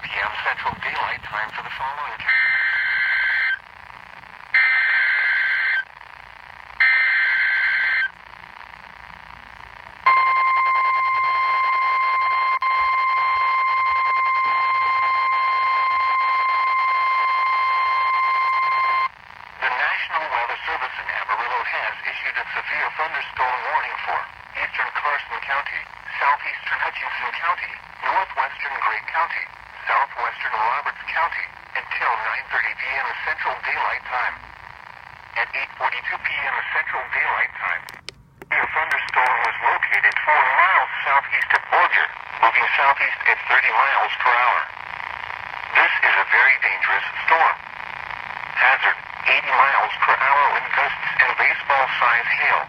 p.m. Central Daylight Time for the following. The National Weather Service in Amarillo has issued a severe thunderstorm warning for eastern Carson County, southeastern Hutchinson County, northwestern Gray County, southwestern Roberts County, until 9:30 p.m. Central Daylight Time. At 8:42 p.m. Central Daylight Time, the thunderstorm was located 4 miles southeast of Borger, moving southeast at 30 miles per hour. This is a very dangerous storm. Hazard, 80 miles per hour wind gusts and baseball-size hail.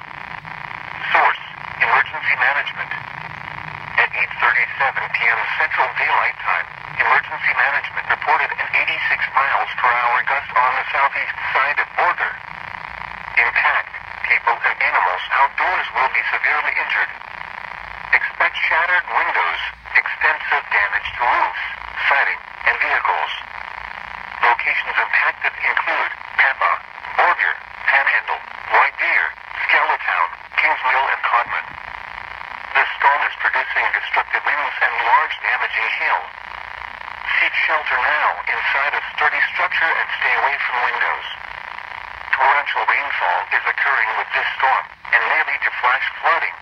Source, emergency management. At 8:37 p.m. Central Daylight Time, emergency management reported an 86 miles per hour gust on the southeast side of Borger. Impact, people and animals outdoors will be severely injured. Expect shattered windows, extensive damage to roofs, siding, and vehicles. Locations impacted include Pampa, Borger, Panhandle, White Deer, Skellatown, Kingsmill, and Codman. This storm is producing destructive winds and large damaging hail. Seek shelter now inside a sturdy structure and stay away from windows. Torrential rainfall is occurring with this storm and may lead to flash flooding.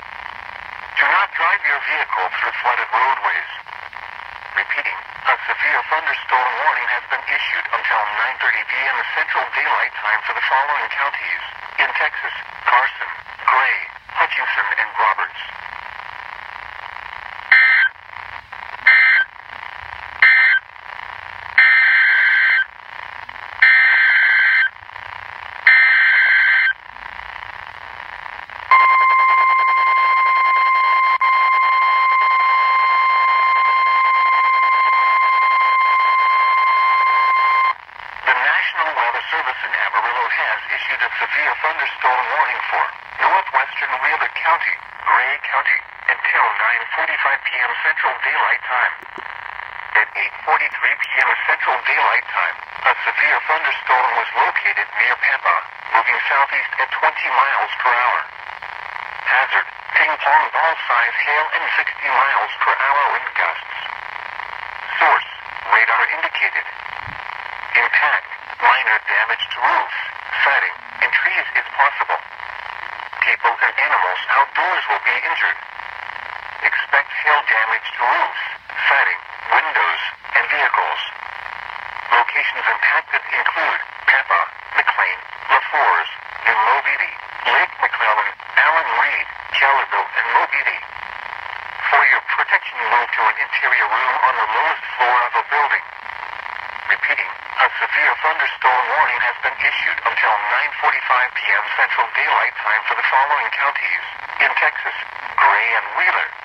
Do not drive your vehicle through flooded roadways. Repeating, a severe thunderstorm warning has been issued until 9:30 p.m. Central Daylight Time for the following counties in Texas: Carson, Gray, Hutchinson, and Roberts. Service in Amarillo has issued a severe thunderstorm warning for northwestern Wheeler County, Gray County, until 9:45 p.m. Central Daylight Time. At 8:43 p.m. Central Daylight Time, a severe thunderstorm was located near Pampa, moving southeast at 20 miles per hour. Hazard, ping-pong ball-size hail and 60 miles per hour wind gusts. Source, radar indicated. Impact, minor damage to roofs, siding, and trees is possible. People and animals outdoors will be injured. Expect hail damage to roofs, siding, windows, and vehicles. Locations impacted include Pampa, McLean, LaForce, New Mobile, Lake McClellan, Allen Reed, Kellerville, and Mobile. For your protection, move to an interior room on the lowest floor of a building. Repeating, a severe thunderstorm warning has been issued until 9:45 p.m. Central Daylight Time for the following counties in Texas: Gray and Wheeler.